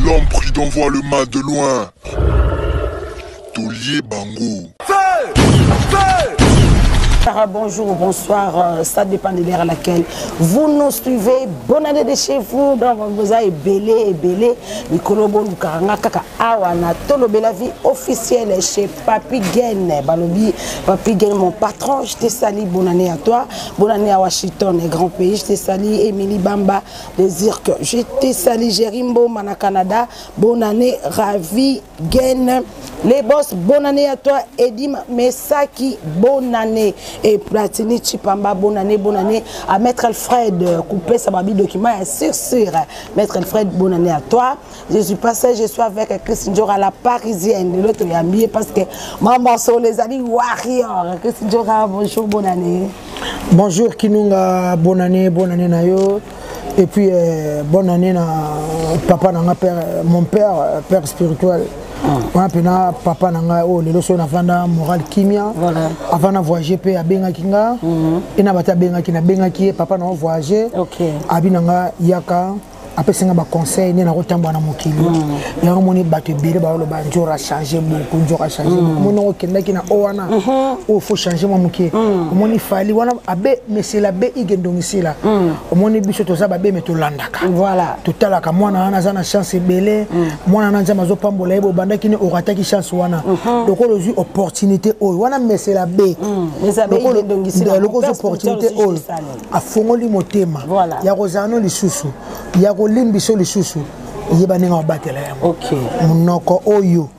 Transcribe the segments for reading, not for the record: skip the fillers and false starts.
L'homme pris d'envoie le mal de loin. Tolier Bango. Bonjour, bonsoir, ça dépend de l'heure à laquelle vous nous suivez. Bonne année de chez vous, dans vos et belé, Mikolobo Lukaranga Kaka Awana, Tolobé la vie officielle chez Papi Gen, Balobi, Papi Gen, mon patron, je te salue, bonne année à toi, bonne année à Washington, les grands pays, je te salue, Émilie Bamba, les Zirques, je te salue, Jerimbo, Mana Canada, bonne année, Ravi Gen, les boss, bonne année à toi, Edim Mesaki, bonne année. Et Platini Chipamba, bonne année à Maître Alfred, coupé sa babi document, sûr, Maître Alfred, bonne année à toi. Je suis passé, je suis avec Christine Diora, la parisienne, de l'autre est parce que maman sont les amis warriors. Christine Diora, bonjour, bonne année. Bonjour Kinunga, bonne année Nayo. Et puis bonne année na papa na mon père spirituel. Pena papa nanga o lelo so na vanda moral kimia voilà avant na voyager pe abenga kinga ina bata benga kina benga ki papa na voyager OK abinanga yaka apesenga ba conseil ni na kotamba na mokili ya moni bato bele ba lo ba njora changer beaucoup njora changer mona okenda kina owana o faut changer mo mokie moni fali wana abe mesela be igendongisila moni biso to za ba be metolandaka voilà totalaka mwana wana za na chance bele mwana na nzama zo pambola ebo banda kini orataki chance wana donc on a opportunité o wana mesela be mesela be igendongisila loko opportunité o afongoli motema ya kozano lisusu ya limbiso lisusu yeba ninga batela yango OK munoko oyo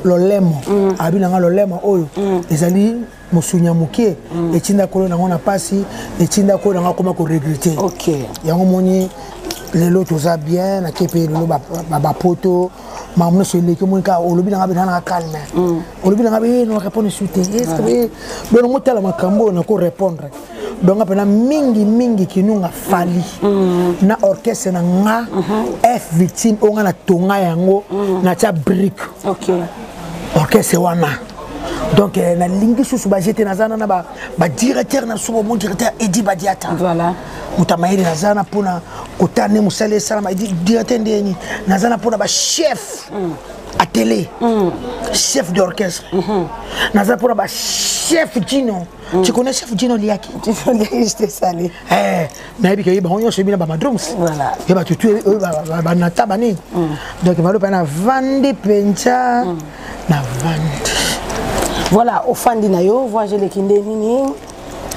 lolemo abinanga lolemo oyo ezali musunya mukie etinda kolo nango na pasi etinda kolo nango koma ko regretter OK yango moni lelo toza bien na kepe lelo ba poto mamuno sele ke monika olobi nanga bana calme olobi nanga be no répondre sur tes est-ce que do no tala makambo na ko répondre donc apena mingi kinunga fali na orchestre na nga F victime onga na tonga yango na tia brick OK orchestre wana donc na lingi susu ba jeté na zana na ba directeur na subo mon directeur Edi Badiata voilà mutamairi na zana pona kotane musale salama Edi directeur ndeni na zana pona ba chef à télé chef d'orchestre na zana pona ba chef Gino. Tu connais chef Gino Liaki? Gino Liaki, je te salue. Mais il y a des gens qui ont drums. Voilà. Il y a des gens qui donc il va le vendre pencha na vendre. Voilà, au fan dinayo, voix je l'équipe nini.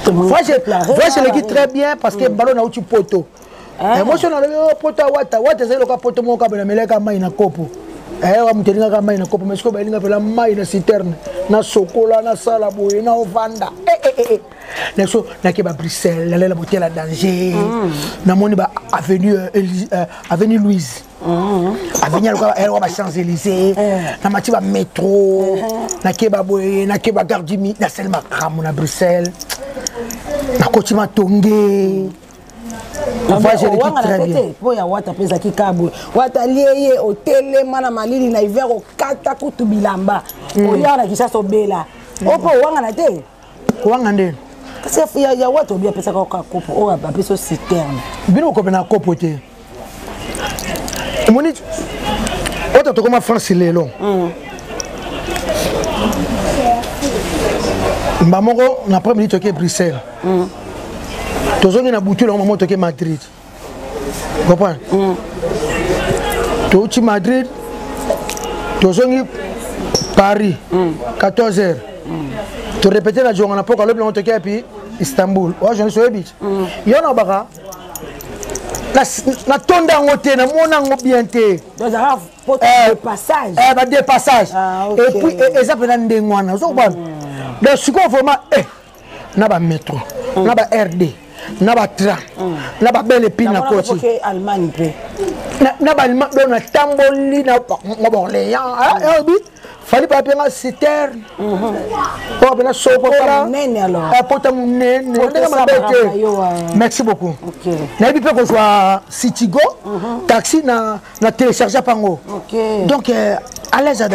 Voix je l'équipe très bien parce que ballon na uti poto. Moi je na le poto wata c'est le poto mon kabela meleka mai na kopo. Wa mutelinga kama mai na kopo mais ko balinga pela mai na citerne na sokola na sala boye na ovanda leso na ke ba Bruxelles la botela danger na moni ba avenue Louise avenue elle ba Champs-Élysées na mati ba métro na ke ba boye na ke ba gare du Midi na selma kram na Bruxelles na kotima tonge. Voyez l'équipe très bien. Pour ya wata pesa kikabu. Wata liye hôtel mana malili na hiver au kata kutu bilamba. Oya na kisha sobela. Opo wanga na te. Wanga ndeni. Parce que ya wata obia pesa ka kopo o ba pesa citerne. Bino ko na kopo te. Moni wata to koma France lelo. Mbamoko na premier toke Bruxelles. Tozongi na butu la maman toke Madrid. Comprends? Touti Madrid. Tozongi Paris 14h. Tu répéter la journée na poka le blanc toke puis Istanbul. Ouais, je ne sais pas. Yona baka. Na tonda ngote na mona ngobien te. Donc ça va passage. Ba des passages. Et puis ça peut dans ndengwana. So ba. Donc siko vraiment na ba métro, na ba RD. Na ba train na ba belle épine na côté Allemagne près na ba Allemagne na tamboli na Orléans fallait pas bien citerne pour bien sokola merci beaucoup na bi pe ko soit Citigo taxi na télécharger pango donc à l'aise.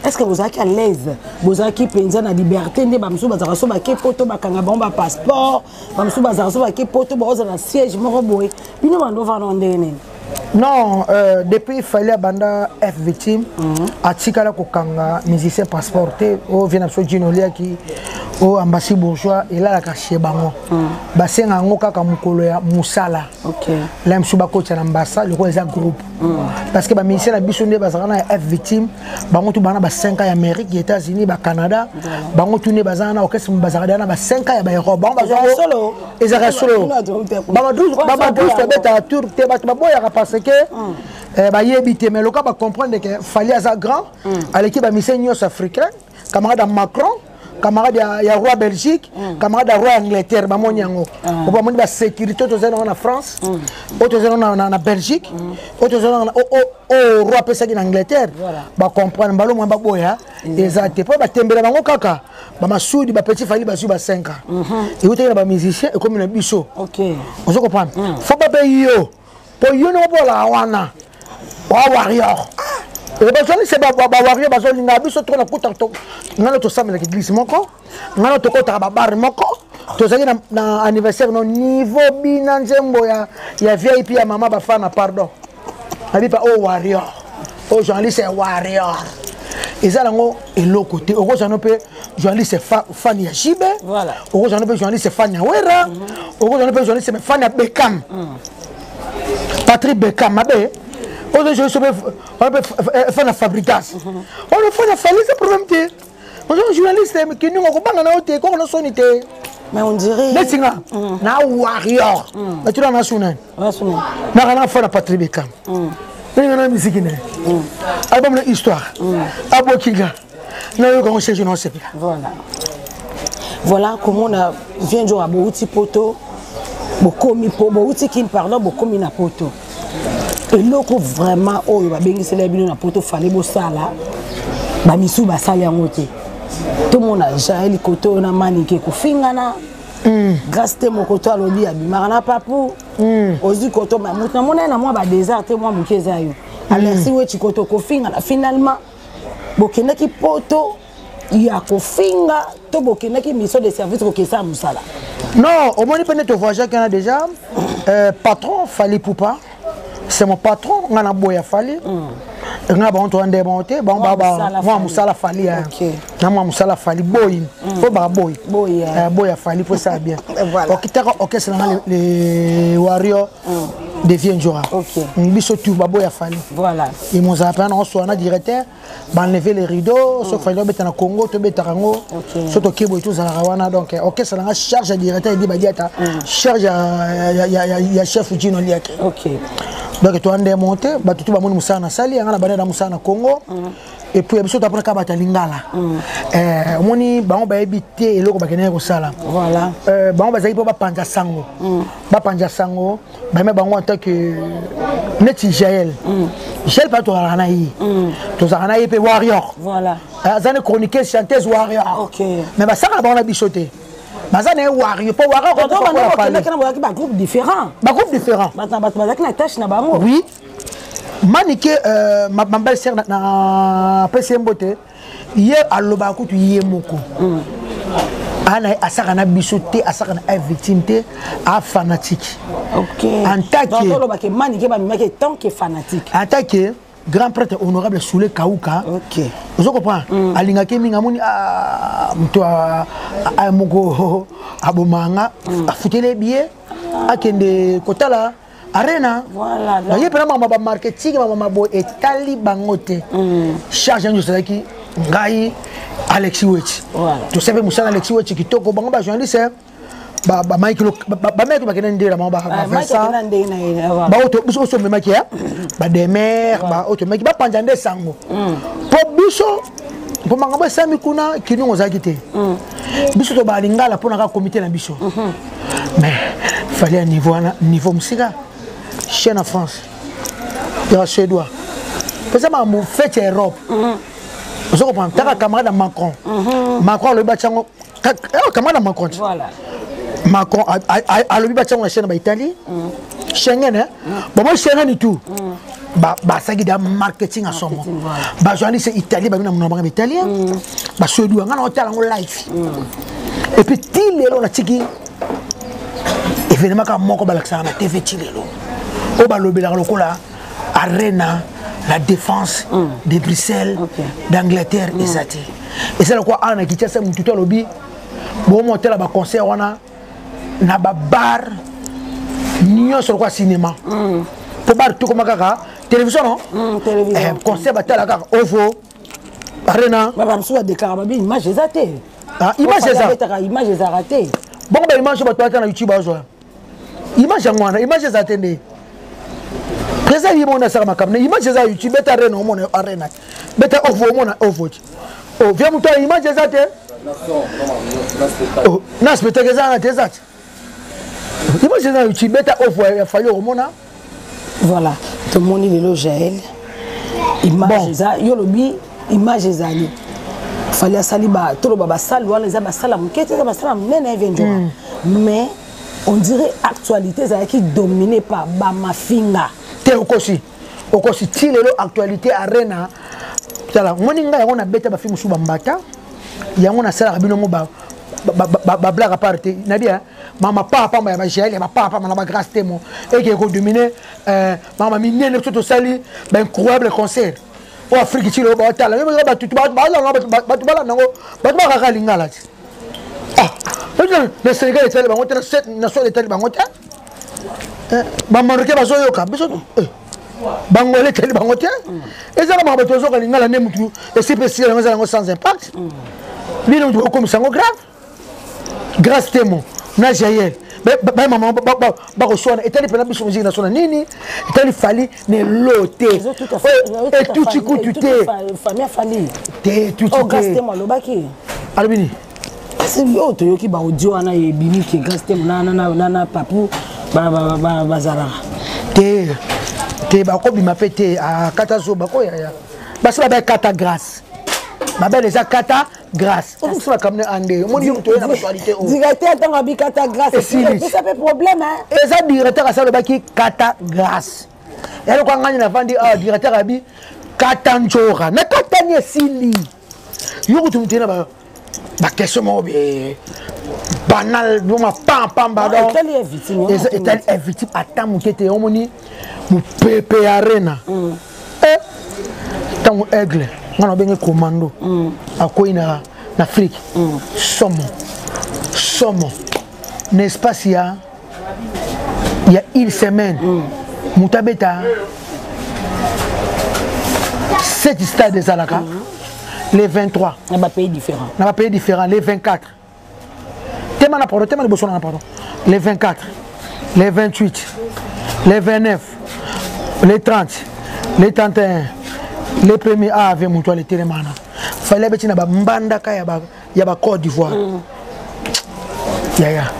Est-ce que vous êtes à l'aise? Vous avez qui penser la liberté? Ne bamsou bazara so ba ke poto ba kanga bomba passeport. Bamsou bazara so ba ke poto ba oza na siège moko boy. Bino bando va ndene. Non, depuis il fallait banda F victime, à Tikala Kokanga, musicien passeporté, au Vienapso Ginolia qui au ambassade bourgeois et là la caché bango. Bassin en Oka Kamukoloya Moussala. Ok. Là m'suba coach à l'ambassade, le roi groupe. Parce que ba musicien la bisonné bazana F victime, bango tout bana ba 5 ans Amérique, États-Unis, ba Canada, bango tourné bazana orchestre bazana ba 5 ans ba Europe, bango solo. Ezara solo. Baba 12 tabeta tour te ba boya parce que bah yébité mais le cas va comprendre que fallait à grand à l'équipe à missions africain camarade Macron camarade ya roi Belgique camarade roi Angleterre ba monyango on va monter la sécurité aux en France autres en Belgique autres au roi pesa en Angleterre ba comprendre balo mo ba boya exact pas ba tembela bango kaka ba masudi ba petit fallait ba su ba 5 ans et autres ba musicien et comme une biso OK on se comprend faut pas payer pour yo no bola wana wa warrior et ba soni c'est ba warrior ba soni nga biso to na kuta to ngalo to samela ki glisse moko ngalo to kota ba bar moko to zaki na anniversaire no niveau bina nzembo ya VIP ya mama ba fana pardon abi pa o warrior o journaliste warrior ezala ngo eloko te oko jano pe journaliste fan ya Jibe voilà oko jano pe journaliste fan ya Wera oko jano pe journaliste fan ya Beckham Patrick Beckham, aujourd'hui je suis fait la fabrication. On le fait la fabrication, c'est problème. On est journaliste qui nous on pas na hôtel, on a sonité. Mais on dirait mais singa na warrior. Mais tu l'as national. National. Na kana fait la Patrick Beckham. Ni na musique ne. Album de histoire. Abokiga. Na yo ko chercher non c'est. Voilà. Voilà comment on a vient jouer à Bouti Poto. Bokomi po bouti qui pardon bokomi na poto et loko vraiment oyo ba bengi c'est la bino na poto fallait bo sala ba misu ba sala yango te tout le monde a jaeli koto na manike ko fingana grâce te mokoto alobi abimaka na papu ozi koto ma mutna mona na moi ba désert te moi mukeza yo alersi we chikoto ko fingana finalement bokende ki poto ya ko finga to bokende ki mission de service ko kesa musala. Non, au moins il peut être voyageur qui en a déjà. Patron, Fali Poupa. C'est mon patron, on a boya Fali. On a bon tour en démonté, bon baba, moi Moussala Fali. Moi Moussala Fali, boy. Faut ba boy. Boy Fali pour ça bien. Ok, ok, c'est les warriors deviennent joueurs. Ok. Biso tu ba boy Fali. Voilà. Ils m'ont appelé on soit un directeur, ba enlever les rideaux, sauf Fali beta na Congo, to beta Rango. Surtout Kibo et tout ça la wana donc ok, c'est la charge directeur dit ba diata. Charge ya chef Gino Liake. OK. Donc tu as démonté, bah tu vas mon Moussa na sali, on a bané na Moussa na Congo. Et puis biso après ka bata lingala. Moni ba on ba habiter eloko ba keneko sala. Voilà. Ba on ba zai ba panja sango. Ba panja sango, ba me ba on en tant que neti Jaël. Jaël pas to rana yi. To rana yi pe warrior. Voilà. Zane chroniqueuse chanteuse warrior. OK. Mais ba ça ba on a bichoté. Bazane warrior, pas warrior comme ça. Ba groupe différent. Ba groupe différent. Ba tâche na bango. Oui. Manike ma belle sœur na PCM Boté. Hier à Lobaku tu yé moko. Ana asaka na bisoté, asaka na victime à fanatique. OK. En tant que donc manike ba mimake tant que fanatique. En tant que grand prêtre honorable Soulé Kaouka. OK. Vous comprenez? Alinga ke minga moni mto a moko abomanga afutele billet akende kotala arena. Voilà. Il y a pas de marketing, maman boy et tali bangote. Charge un jour qui ngai Alexis Wetch. Voilà. Tu sais que Moussa Alexis Wetch qui toko bango ba journaliste. Ba Michael ba mec ba kenende la ba ça. Ba auto biso so me makia. Ba demer ba auto mec ba panjande sango. Po biso po mangaba sami kuna kinongo zakite. Biso to ba lingala pona ka comité na biso. Mais fallait un niveau musical. Chez en France, il y a Suédois. Parce que mon fait Europe. Vous comprenez? T'as un camarade Macron. Macron le bâtiment. Camarade Macron. Voilà. Macron a le bâtiment la chaîne d'Italie. Schengen hein. Bon moi Schengen et tout. Bah ça qui est marketing à son moment. Bah journaliste italien, bah nous sommes italien. Bah Suédois, on a hôtel en live. Et puis il est là on a tiki. Événement comme moi comme Alexandre TV Chilelo. au balobela lokola arena la défense de Bruxelles d'Angleterre et ça et c'est quoi ana qui tient ça mututo lobby bon monter là ba concert wana na ba bar nyo sur quoi cinéma pour bar tout comme kaka télévision non télévision concert ba tala kaka ovo arena ba msu ba déclarer ba image ezate image ça image ezarate bon ba image ba toata na YouTube azo image ngwana image ezate ne présent yi mona saka makamne image za YouTube beta arena o mona arena beta ovo mona ovo oh viens muto image ezate oh na spectacle za na tezate image za YouTube beta ovo ya fallo o mona voilà tout le monde est Jaël image za yolobi image ezali fallait asali ba tolo ba sali wala za ba sala mukete za ba sala mena evenjo mais on dirait actualité ça qui dominée par ba mafinga te okosi ti lelo actualité arena tala moninga yango na beta ba film suba mbata yango na sala bino mo ba blague à part na bien mama papa ya ba Jaël ya papa na ba grâce temo et qui ko dominer mama minene tout sali ba incroyable concert au Afrique ti lo ba tala même ba tout ba la nango ba ka lingala ti le Sénégal est allé ba set nation est allé ba ngota ba marocain ba zoyoka biso bangolé tali ba ngota et ça ba tozo ka lingala ne mutu et c'est spécial ngo sans impact bino do comme sango grâce témoin na Jaël ba maman ba reçoit et tali pena biso musique nationale nini et tali fali ne loté et tout tu te famille te tout oh grâce témoin lo baki albini c'est yo to yoki ba audio ana e bini ki grâce témoin na papu ba zara te ba ko bima fete a kata zo ba ko ya ba se ba kata grâce ma belle les kata grâce on se va comme ande mon yo to na actualité o directeur tant abi kata grâce c'est ça fait problème hein et ça directeur ça le baki kata grâce et le ko ngani na vandi directeur abi kata njora na kata ni sili yo ko tumtena ba question mo be banal do ma pam ba do Italie est victime attends mukete omoni mu pepe arena tant aigle ngana benga commando akoyi na Afrique somo n'espace il y a une semaine mutabeta 7 stades des Alaka les 23 dans un pays différent les 24 tellement les 24 les 28 les 29 les 30 les 31 les premiers avec mon toile télémana fallait beti na ba mbandaka ya ba Côte d'Ivoire yaya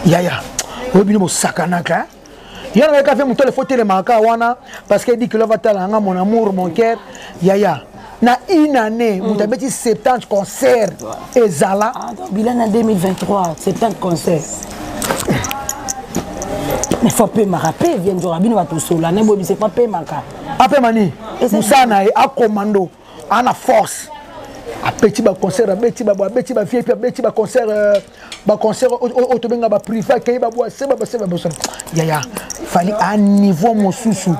yaya obi no sakanaka yana ba ka fait mon toile faut télémaka wana parce qu'il dit que là va talanga mon amour mon cœur yaya na une année mutabeti 70 concerts ezala bilan en 2023 70 concerts mais faut pas me rappeler vient du rabino va tout seul ne bobi c'est pas payer manka après mani musana a commando ana force a petit ba concert a petit ba vie puis a petit ba concert autobenga ba privé kay ba boa seba yaya fallait à niveau mosusu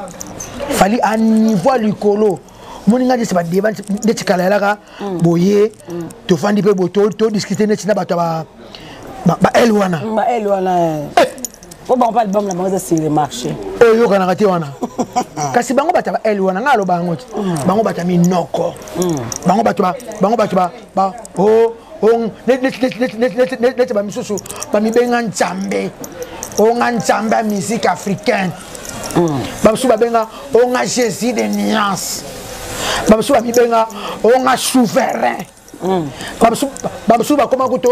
fallait à niveau likolo moninga de se ba débat de tikalalaka boye to fandi pe boto to discuter net na ba elwana on va album la base sur le marché yo kana kati wana kasi bango bata ba elwana ngalo bango bango bata minoko bango bata ba net ba misusu ba mibenga nzambe nzambe musique africaine ba misusu ba benga Jésus de nuance ba misusu ba mibenga souverain ba misusu ba koma kuto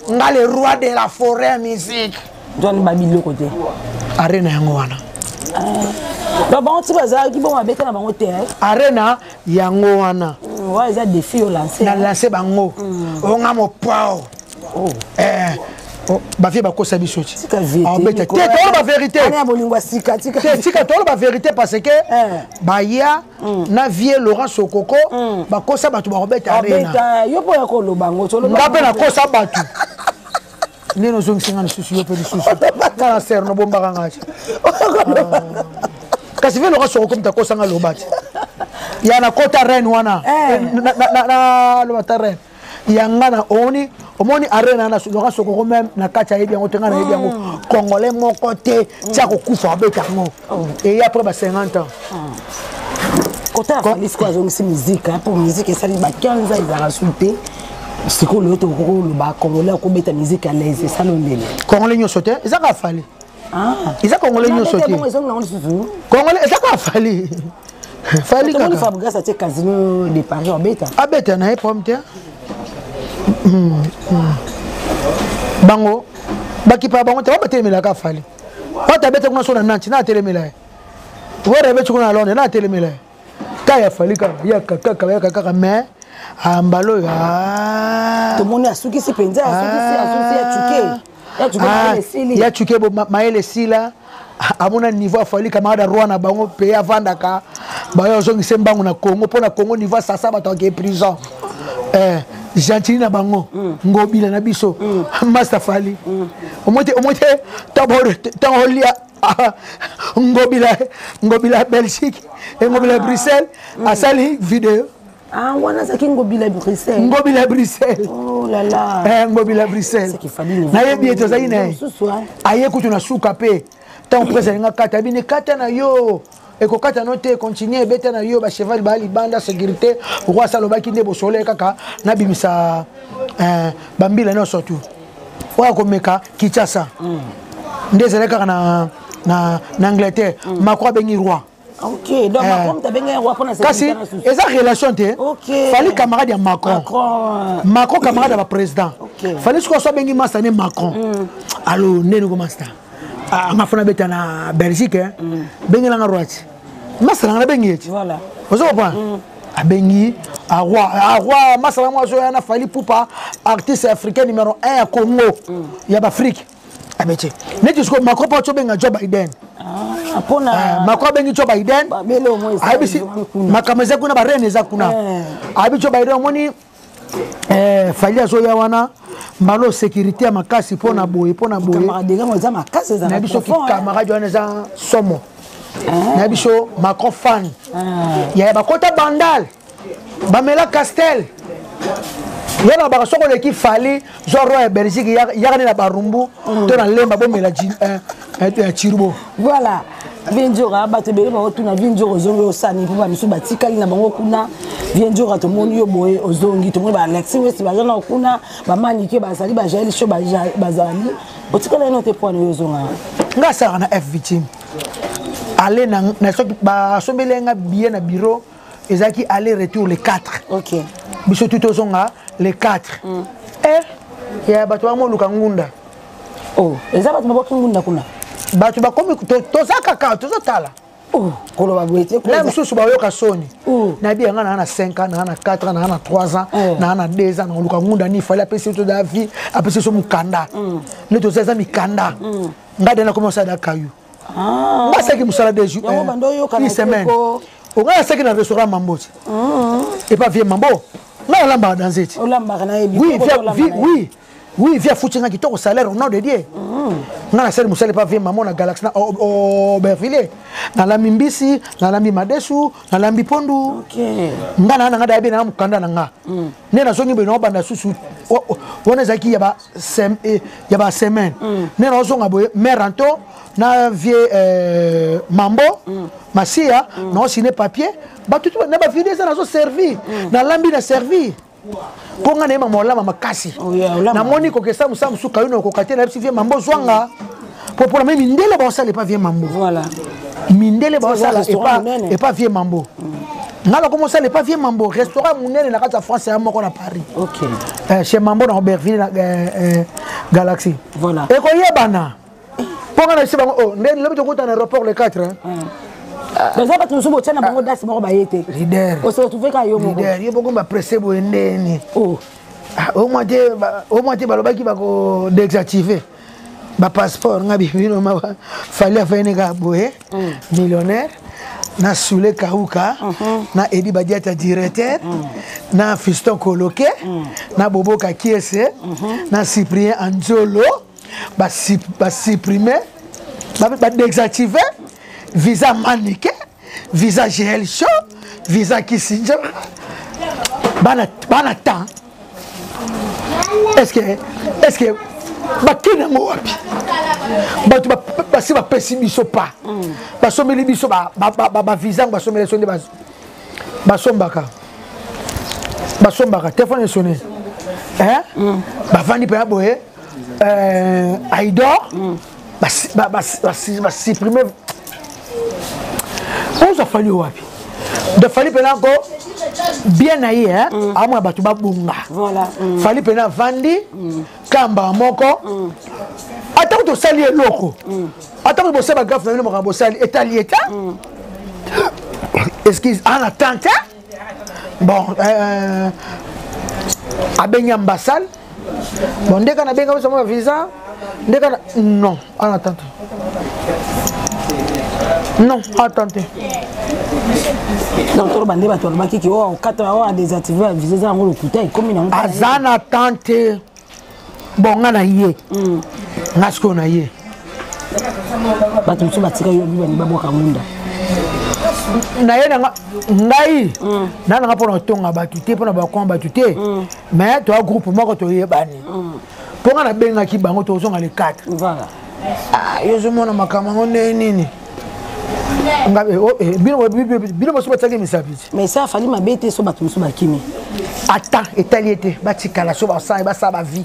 le roi de la forêt musique John Babilo côté arena yango wana bon tu vas qui bon avec na bango te arena yango wana ouais il y a des filles lancé na lancer bango onga mo pao ba vie ba kosa biso ti vérité ba vérité ana bolingwa sika tika tolo ba vérité parce que ba ya na vie Laurent Sokoko ba kosa batu ba robeta arena yo po ya ko lo bango tolo ba pe na kosa batu neno zongisinga lisusu yo pe lisusu kala ser no bombaka ngachi kasi velo ka soko komta kosanga lobati ya na kota ren wana na lobata ren yanga na omoni arena na loka soko ko même na kacha yebi yango tenga na yebi yango congolais moko te tia ko kufa beta ngo et après ba 50 ans kota falis ko azongisi musique pour musique et ça li ba 15 ans ils a rasulté c'est que le ba congolais ko beta musique à l'aise ça non ndele congolais nyo sauter ça ka fali ils a congolais nyo sauter congolais ça ka fali fali ka ka fabuga ça c'est casino de Paris beta abeta na pomte bango bakipa bango te batelemela ka fali ota beta kuna sona nanti na telemela wore beti kuna londe na telemela ka ya fali ka ya kaka mais ambalo ya to moni asuki si penza asuki ya chuke bo maele sila amona niveau afali camarade Rwanda bango pays avandaka bayo zongise mbango na Congo pona Congo niveau sasa bato ke prison gentil na bango ngobila na biso master fali omote tabolia ngobila Belgique et ngobila Bruxelles asali vidéo wana zaki ngobila Bruxelles oh là là ngobila Bruxelles c'est qu'il fallait na yebi eto zaina aye kutu na suka pe tant président kata bine kata na yo et ko kata note continuer beta na yo ba cheval ba libanda sécurité roi salobaki nde bo soleil kaka na bimisa bambila no surtout wa ko meka Kinshasa ndezele kaka na Angleterre Macron bengi roi. OK, donc Macron t'a bengi roi pour na sécurité. Kasi eza relation te. OK. Fallait camarade ya Macron camarade ba président. Fallait ko so bengi masane Macron. Allo nenu ko master. Ngafuna beta na Belgique bengi la roi. Masala na bengi eti. Voilà. Ozo pas. Abengi a roi masala moi zo na Fally Ipupa artiste africain numéro 1 à Congo. Ya ba Afrique. Abeti. Neti sko Macron pa benga Joe Biden. Pona Macron bengi Joe Biden. Bele au moins. Abisi makameza kuna ba reine za kuna. Abi Joe Biden moni Fally azo ya wana malo sécurité makasi pona boye camarade ga moza makasi za na biso ki camarade wana za somo na biso Macron fan ya ba kota bandal bamela Castel yana ba soko le ki Fally zoro ya Belgique ya na barumbu to na lemba bomela chirubo voilà Vienjora batebele ba otuna Vienjora zongo osani pour ba misu batikali na bango kuna Vienjora to moni yo boye ozongi to moni ba Alexis West ba jana kuna ba manike ba sali ba jeli show ba zali otikala no te point yo zonga ngasa na F victime aller na soki ba sombelenga bien na bureau ezaki aller retour les 4 OK biso tout ozonga les 4 ya bato wa moluka ngunda ezaba baboki ngunda kuna bato bakomi tozaka ka tozotala kolo babwete la mususu bayoka soni na bi ngana na 5 ans na 4 ans na 3 ans na 2 ans na luka ngunda ni Fally apesi to da vie apesi so mukanda ne to seza mikanda ngade na commencer da kayu ngasa ki musala deju une semaine ngasa ki na restaurant Mambo et pas vieux Mambo na lamba danser oui via foutinga qui au salaire au nom de Dieu na sel musala pas vieux Mambo na Galaxy na Berville na la mimbisi na la mimadesu na la mbipondu ngana na ngada bina mukanda na nga ne na zongi bino banda susu wona zaki ya ba semaine ne na zonga boye meranto na vieux Mambo masia na signé papier ba tout na ba vidéo ça na zo servi na lambi na servi konga na mamola makasi na moni ko kesa musa musuka yuno ko katela vieux Mambo zwanga pour même mindele ba ça pas vieux Mambo voilà mindele ba ça et pas vieux Mambo ngala comment ça pas vieux Mambo restaurant munene na kata France ya moko na Paris chez Mambo na Aubervilliers na Galaxy voilà et ko yebana ponga na sibango ndeni lobi to kota na aéroport le 4 mais ça pas tout so tena bango dasi moko bayete leader o se retrouver ka yo moko leader yo bongo ba pressé bo ndeni au moitié balobaki bako désactiver ba passeport ngabi bino ma Fally afene ka boye millionnaire na Soule Kauka, na Edi Badiata directeur, na Fiston Koloke, na Bobo Kakiese, na Cyprien Anzolo, ba supprimer, ba désactiver visa Manique, visa GL Show, visa Kissinger. Banatan. Est-ce que bakina mo wapi batu basi ba pessimisme pas basomeli biso ba visa basomeli sonde basombaka téléphone sonné bavandi pe boye Aïdor supprimer on a fallu wapi de fallu pe encore bien aïe hein à moi batu babunga voilà fallu pe na vandi kamba moko attends to sali eloko attends que ça va grave na mo sali état excuse en attente bon abenya ambassade bon ndeka na benga so visa ndeka non en attente non attente donc to bande ba to ba kiki o 4 a désactiver visa za ngolo kuta ikomi na azana attente bon ngana ye ngasko na ye batu so batika yo bibani baboka munda na ye ngai nana nga pona tonga batu te pona bakon batu te mais to groupe moko to yebani ponga na benga ki bango to zonga le 4 voilà yo zo mona makama nini ngabe bino so bataki misapiti mais ça fallait mabete so batu so bakimi attends etaliete batika la so ba sa ba vie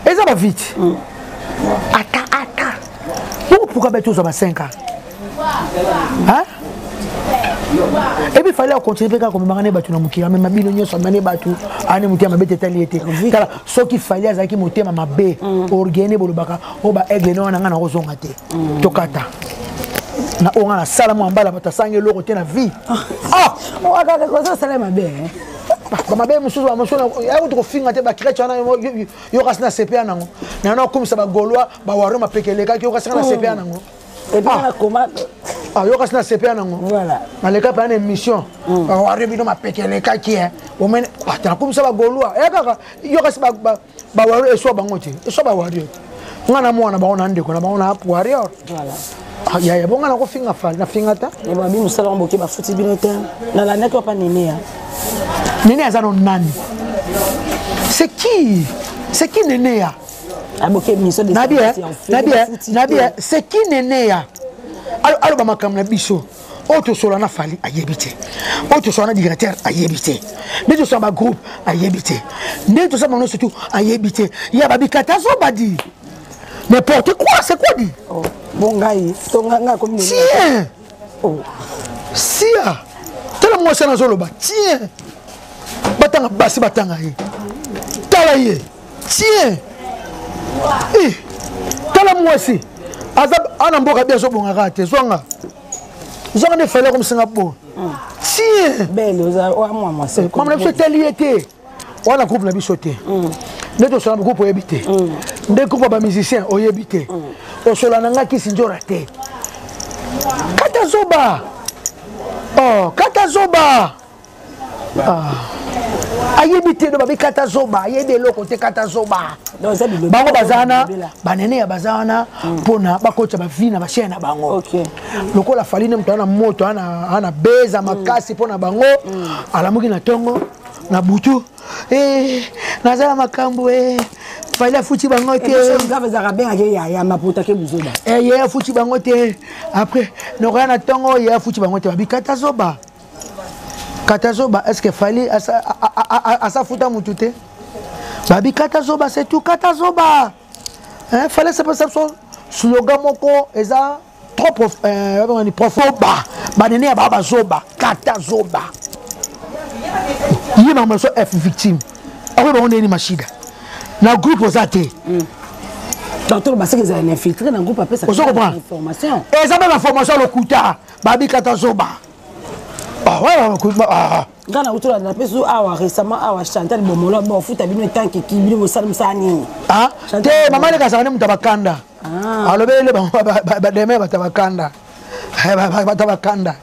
eza ba vite attends pourquoi beto zo ba 5 ans hein et puis fallait continuer comme mangane batu na mukira mais mabino nyoso mane batu ane mutia mabete taliete kala so ki fallait azaki motema mabe organiser bolobaka oba aigle no nga na kozonga te tokata na onga na sala mo ambala batasange loko te na vie o aka ko so sala mabe ba mabe mususu ba mususu ya ko finga te ba krecha na yo kasina CPA nango na na komisa ba golwa ba waro mapekeleka ki yo kasina na CPA nango et puis na commande yo kasina CPA nango voilà na leka pa na émission ba waro bino mapekeleka ki o men ta komisa ba golwa ya kaka yo kasina ba waro eso bango te eso ba waro ngana mwana ba ona ndeko na ba ona warrior voilà ya bonga na ko finga fal na finga ta et ba bino sala mboke ba futi bino te na la net pas nene ya nene azano nani c'est qui nene ya aboke miso de nabia c'est qui nene ya alo ba makam na biso auto sola na fali ayebite auto sola na directeur ayebite ndeto so ba groupe ayebite ndeto so ba surtout ayebite ya ba bikata so badi n'importe quoi c'est quoi dit bon gai to nga comme tiens sia tala mo sana zoloba tiens batanga basi batanga ye tala ye tiens tala mo si azab ana mboka bien so bonga rate zonga ne fallait comme Singapour tiens belle o moi c'est comme na so teliete wana groupe na bisoté neto so na groupe oyebite nde groupe ba musicien oyebite o so la nanga kisinjora te katazoba ayebite do babi katazoba ayede loko te katazoba bango bazana banene ya bazana pona bakocha ba vina ba chaîne bango OK lokola faline mtu ana moto ana beza makasi pona bango alamuki na tongo na butu nazala makambo fallait futi bango te ngave za rabin ya maputa ke buzoba ya futi bango te après no kana tongo ya futi bango te babi katazoba est-ce que fallait asa futa mutu te babi katazoba c'est tout katazoba hein fallait c'est pas ça slogan moko eza trop profond ba nene ya baba zoba katazoba yima maso F victime après on est ni machida na groupe osate docteur ba c'est que ça infiltré dans groupe après ça information et ça même information le kuta babi katazoba ngana utola na peso awa récemment awa Chantal Bomolo bo futa bino tanki ki bino salam sani te mama le kasane mutabakanda alobele ba deme batabakanda batabakanda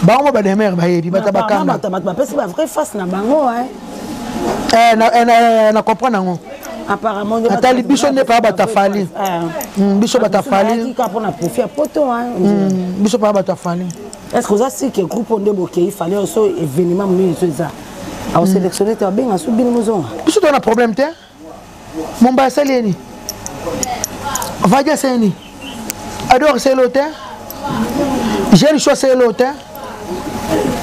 bango ba de mère ba yebi bata bakanga ba pesi ba vrai face na bango hein na comprendre ngo apparemment atali biso ne pas batafali biso batafali ka pona profia poto hein biso pas batafali est-ce que ça c'est que groupe on deboke il fallait aussi événement mini ça a sélectionné tu bien sous bin maison biso tu as un problème te mon ba saleni va dire c'est ni adore c'est l'hôtel j'ai le choix c'est l'hôtel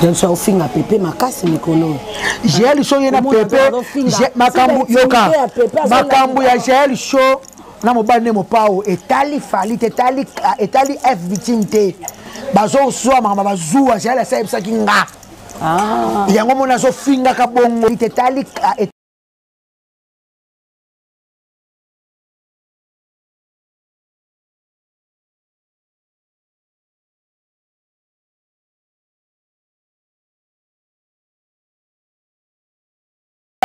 je suis au fin à pépé ma casse Nicolo j'ai le choix na pépé makambu yoka makambu ya j'ai le choix na mobali ne mopao etali fali etali f victime te bazo soa mama bazua j'ai la saib sakinga yango mona zo finga ka bongo etali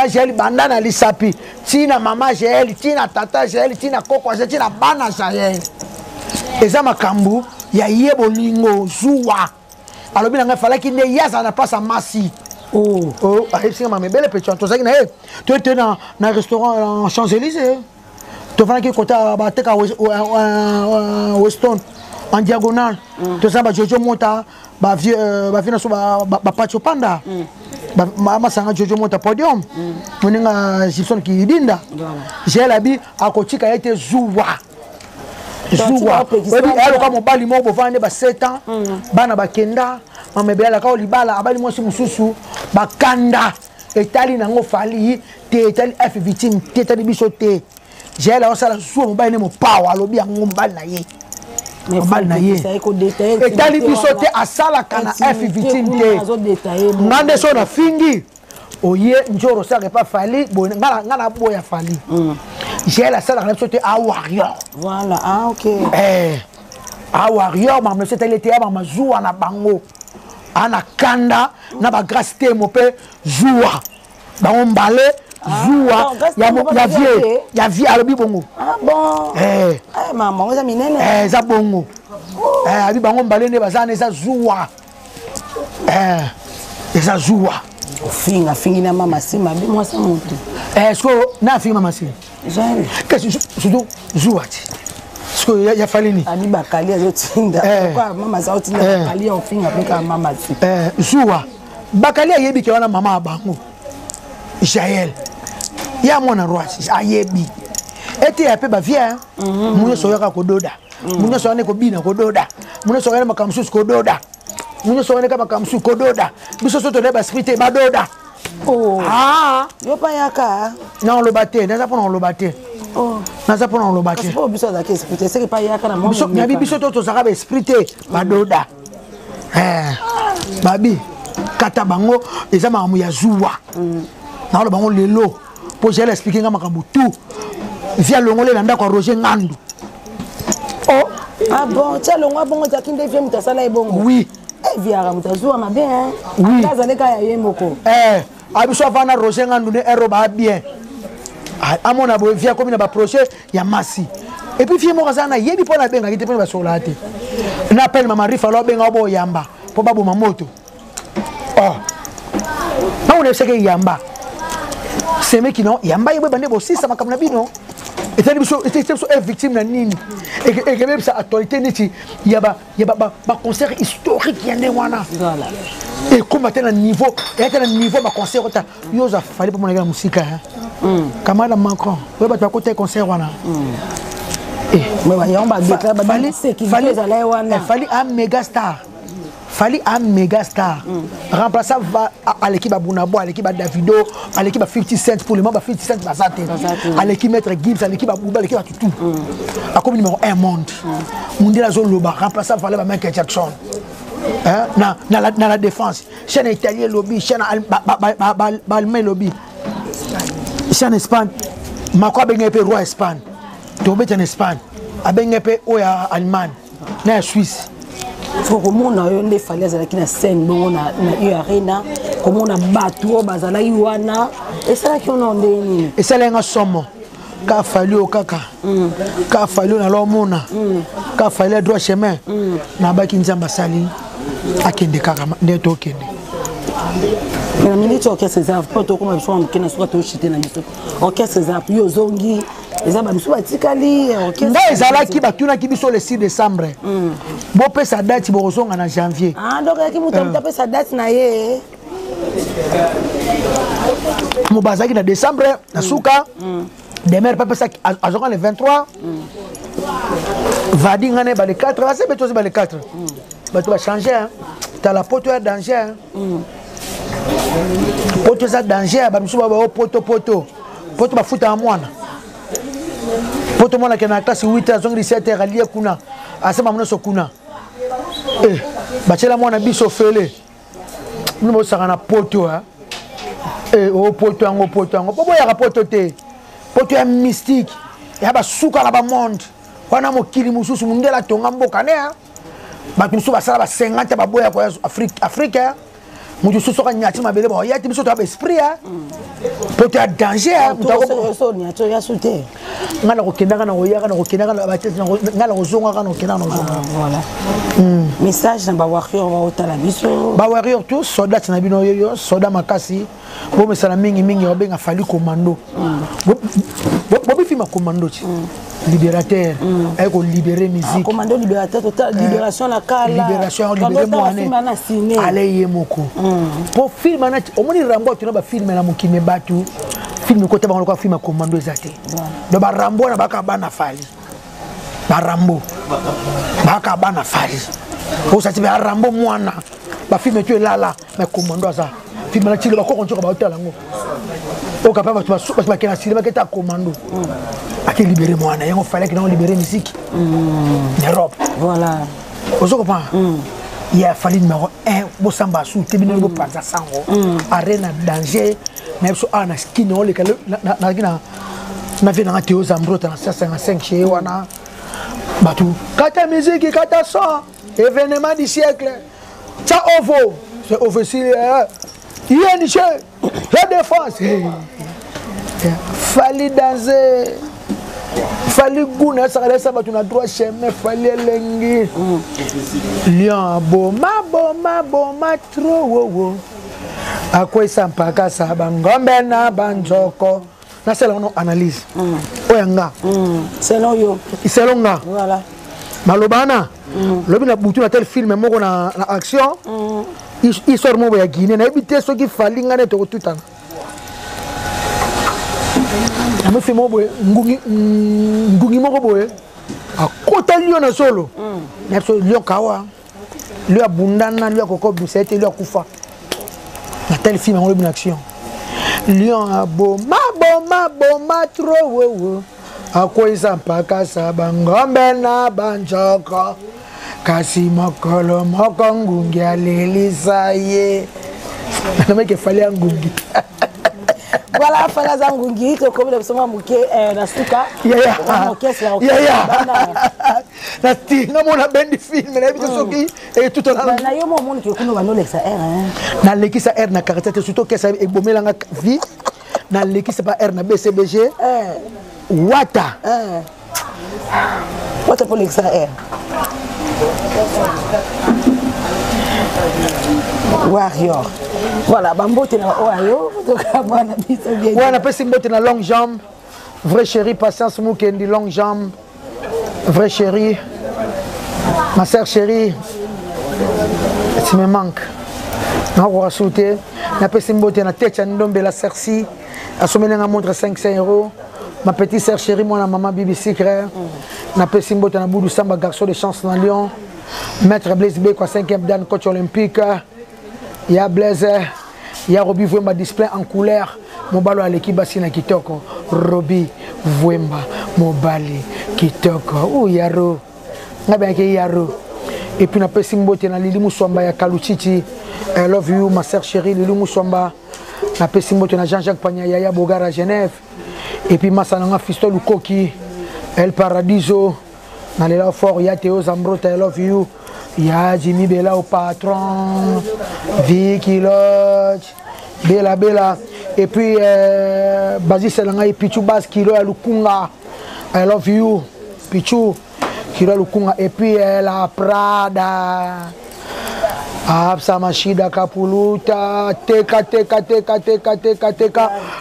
Jaël bandana lisapi tina mama Jaël tina tata Jaël tina koko Jaël tina bana Jaël eza makambu ya yebo lingo zuwa alobi nanga fala ki ne yaza na place masi singa mama belle petit to zaki na tu étais dans restaurant en Champs-Élysées tu fala ki kota ba teka Weston en diagonale tu samba Jojo monta ba vina so ba pacho panda mama sanga Jojo monta podium moninga Gibson ki dinda j'ai labi akotika ete zuwa obi alo ka mobali mo bovande ba 7 ans bana bakenda mama bela ka olibala abali mo mususu bakanda etali nango fali te etali f victime te etali biso te j'ai la osala zuwa mobali ne mo power alobi yango mobali na ye mobali na ye etali biso te asala kana f victime te ngande so na fingi oye njoro saka pas fali ngana boya fali j'ai la sala kana biso te a warrior voilà ok a warrior mama c'est elle était mama zuwa na bango ana kanda na ba grâce te mo pe zuwa bango mbale zuwa ya vie alobi bongo bon maman on a minene za bongo abi bango mbale ne bazana za zuwa eza zuwa fingi na mama sima bi moi ça monte so na fingi mama sima jamais qu'est-ce surtout zuwa ti so ya falini abi bakali azotinda quoi mama ça otinda bakali on finga peka mama si zuwa bakali ayebi ke wana mama bango Jaël ya mwana roi ayebi ete ya pe ba via munyo soyaka kododa munyo soyane ko bina kododa munyo soyane makamsu kododa munyo soyane kama makamsu kododa biso soto ne ba spirite badoda yo pa yaka na lo baté na za pona lo baté na za pona lo baté parce que biso za ke spirite c'est que pa yaka na mo biso na biso to zaka ba spirite badoda babi kata bango eza mamu ya zuwa na lo bango lelo pour j'ai expliquer nga makambo tout via longole na ndako Roger Ngandu bon tiens longo bongo takinde vie mutasala ebongo oui via mutazua mabe hein oui kaza leka ya yemoko abiso vana Roger Ngandu ne eroba bien amona bo via comme na ba projet ya masi et puis vie mo kazana yebi pona benga kite pona ba solate na appelle mama rifa lo benga bo yamba po babo mamoto na on sait yamba c'est mec qui non yamba yebe bande bo sisa makamna bino etali biso victime na nini et que même sa actualité neti yaba concert historique yande wana voilà et comme atteindre niveau ma concert ota yoza fallait pas mon musique kamala Macron we ba côté concert wana mais voyons ba déclarer ba sécurité za la wana fallait un méga star remplaçant à l'équipe à Bunabo, à l'équipe à Davido, à l'équipe à 50 Cent pour les membres 50 Cent Bazate, à l'équipe Maître Gibbs, à l'équipe à Bouba, à l'équipe à Tutu. À comme numéro 1 monde. Mondial Zoloba, remplaçant par Michael Jackson. Dans la défense, chaîne italien lobby, chaîne allemand lobby. Chaîne Espagne, Macron a bien peu roi Espagne. Tombé en Espagne, a bien peu oya Allemagne, na Suisse. faut que mon a eu des falaises avec la scène bon na arena comme on a battu bazala yuana et c'est là qu'on a ndeni et c'est là nga somo ka fallu au kaka ka fallu na lo mona ka fallu droit chemin na baki nzamba sali akende kaka nde tokende mais la minute orchestre César pas to comme biso on kena soit to chiter na biso orchestre César yo zongi eza ba biso batikali orchestre nga ezalaki batunaki biso le 6 décembre bopesa date bokozonga na janvier donc yaki mutu amutapesa date na ye mobazaki na décembre na suka demer papesa azonga le 23 vadi ngane ba le 4 ase beto ba le 4 bato ba changer ta la poto ya danger poto za danger ba misu ba poto ba futa mwana poto mwana kena classe 8 azongi 17 alie kuna asema mwana so kuna bachela mwana biso fele nous saka na poto o poto yango pobo ya poto te poto ya mystique ya ba suka na ba monde wana mokili mususu mundela tonga mboka ne ba mususu basala ba 50 ba boya ko Afrique mutu susu ka nyati mabele ba yati biso to ba esprit poto ya danger so nyato ya sute ngala ko kendanga na oyaka na ko kendanga na ba tete ngala ko zonga kana ko kendanga na zonga voilà message na ba warrior ba otala biso ba warrior tous soldats na bino yo soda makasi bo mesala mingi obenga fali commando bo bi fima commando ti libérateur ay ko libérer musique commando libérateur total libération la kala libération libérer moane allez yemoko pour film na omoni rambo tu na ba film na mukine batu film ko te ba ko film commando ezate do ba rambo na baka bana fali ba rambo baka bana fali o sa ti ba rambo mwana ba film tu lala mais commando ça film na ti ba ko koncho ba hotel ngo o capable tu ba kena cinéma que ta commando aki libérer mwana yango fallait que non libérer musique Europe voilà on se comprend il a fallu numéro 1 bo samba sou te bino bo panza sango arena danger na so ana skin on le na vient na Théo Zambrota na 55 chez wana batu kata musique kata son événement du siècle ça ovo c'est officiel ING la défense fallait danser fallait guna ça batu na droit chemin fallait lengi lion boma trop wo akoi sampaka saba ngombe na banjoko na selon analyse oyanga selon yo selonga voilà malobana lobi na butu na tel film moko na action histoire mo ya Guinée na ebité soki fali ngane to tutana na film mo ngungi moko boye akota lion na solo na so lion kawa lui abundana lui akoko bisete lui akufa na tel film on une action lion boma trop wo akoisa mpaka saba ngombe na banjoko kasi mokolo moko ngungi alelisa ye na meke fali ngungi voilà fala za ngungi to comme le soma muke na suka na tinga mona bendi film na bito soki et tout na yo mo moni ke kuno ba no lexa r na lekisa r na caractère surtout que ça ebomelanga vie na lekisa pas r na BCBG wata pour lexa r warrior voilà bambote na oyo to kama na biso bien wana pesi mbote na longue jambe vrai chérie patience mukendi longue jambe vrai chérie ma sœur chérie tu me manques na ko sauter na pesi mbote na tête ndombe la serci asomelenga montre 500 €. Ma petite sœur chérie moi na maman Bibi Secret na pesi mbote na Boudou Samba garçon de chance na Lyon maître Blaise B quoi 5e dan coach olympique. Il y a Blaise, il y a Roby Vwemba display en couleur. Mobalo à l'équipe Basina Kitoko. Roby Vwemba, Mobali Kitoko. Oh Yaro. Yaro. Et puis on a passé na Lili Moussomba ya Kaluchichi. I love you ma sœur chérie Lili Moussomba. On a passé na Jean-Jacques Pagna Yaya Bogar à Genève. Et puis Massananga Fisto Lukoki. El Paradiso. Na Lela Fort ya Théo Zambrota I love you. Il y a Jimmy Bella au patron, Vicky Lodge, Bella. Et puis, Basis Selanga et Pichu Bas Kilo à Lukunga. I love you, Pichu, Kilo à Lukunga. Et puis, la Prada. Absa Machida Kapuluta, teka,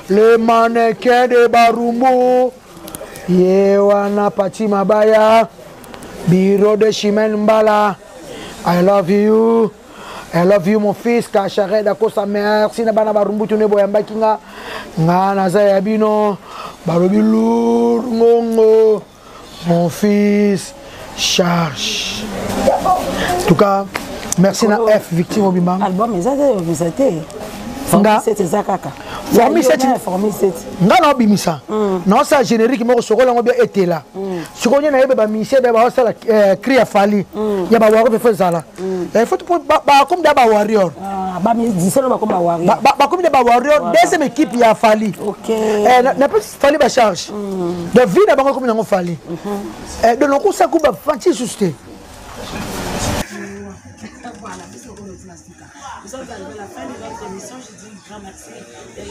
le mannequin de Barumbu, Yewana Pati Mabaya, Biro de Chimène Mbala, I love you mon fils, Kachareda Kosa, merci na bana Barumbu, tu ne boyamba kinga, Ngana Zayabino, Barobilur, Ngongo, mon fils, charge. En tout cas, merci na F victime Obimam. Album ils étaient Formule 7 Zakaka. Formule 7. Ngana obimisa. Non ça générique mo soko lango bien été là. Soko nya na yeba ba mission ba ça la cri afali. Ya ba waro fe zala. Il faut ba comme da ba warrior. Ba mi diselo ba comme ba warrior. Ba comme da ba warrior deuxième équipe ya afali. OK. Na pas fali ba charge. De vie na bango comme na fali. De non ko ça ko ba fanti juste. Nous sommes arrivés à la fin de notre émission. Je dis grand merci. Je te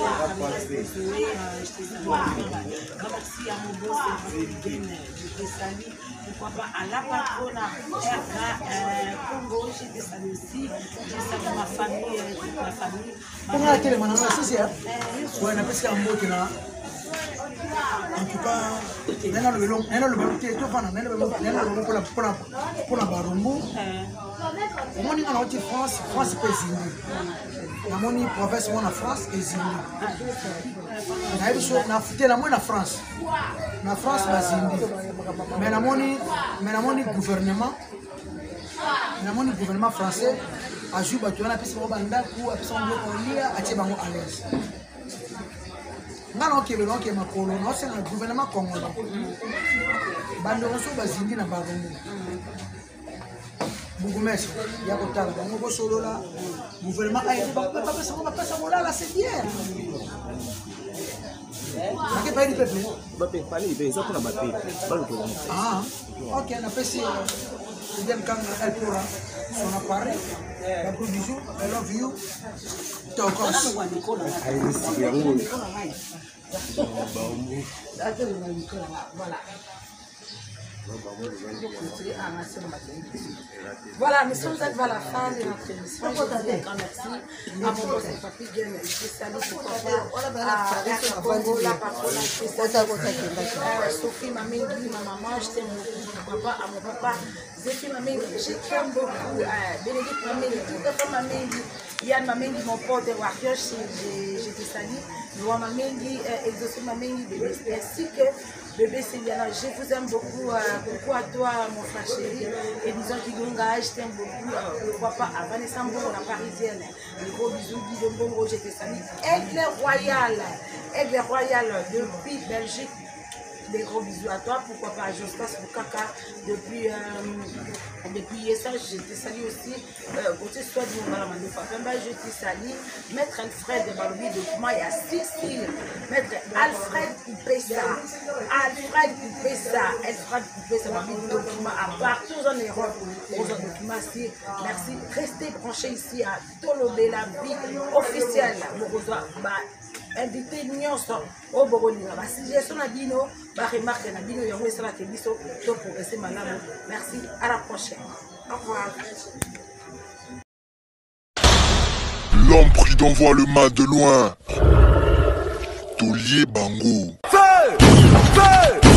salue. Grand merci à mon boss, je te salue. Pourquoi pas à la patronne, Congo, je te salue aussi. Je salue ma famille, toute ma famille. En tout cas, on est en France, France président. On est province en France et Zindi. On est en France. La France va Zindi. Mais on est gouvernement. Le gouvernement français a joué à la piste de Banda ou à l'aise. Non, c'est le gouvernement congolais. Bandoroso bazindi na Barongo. Bougumès, il y a Kotala, Bango Solo là. Gouvernement a été là, c'est bien. Ah, ok, on a fait quand elle pourra son appareil. La production, I love you. Tokos. Voilà, nous sommes arrivés à la fin de notre émission. Je vous dis un grand merci à mon boss et papi Gen. Je salue tout papa, à Congo, la patronne, Sophie, ma mengi, ma maman, je t'aime beaucoup. Papa, à mon papa, Zéphie, ma mengi, je t'aime beaucoup. Bénédicte, ma mengi, tout à fait ma mengi. Yann, ma mengi, mon pote, Warrior, je te salue. Noah, ma mengi, Exaucé, ma mengi, bébé, ainsi que bébé Sylviana, je vous aime beaucoup. Beaucoup à toi, mon frère chéri. Et disons qu'il je t'aime beaucoup. Pourquoi pas à Vanessa Mbongo, la parisienne. Les gros bisous, Guy de Mbongo, je te salue. Aigle Royal depuis Belgique. Des gros bisous à toi. Pourquoi pas à Jostas Bukaka depuis Yessa, je te salue aussi. Côté soit du Malamando Fafemba, je te salue. Maître Alfred Balobi de Kuma, il y a Cécile. Maître Alfred Koupessa. Alfred Koupessa, ma vie de Kuma, à partout en Europe. Merci. Restez branchés ici à Tolobé, la vie officielle. Invité nyonso au Bogolinga. Si j'ai son abino, remarque l'abino, il y a un ça qui est biso, pour progresser malamu. Merci, à la prochaine. Au revoir. L'homme pris d'envoie le mal de loin. Tolier Bango. Feu!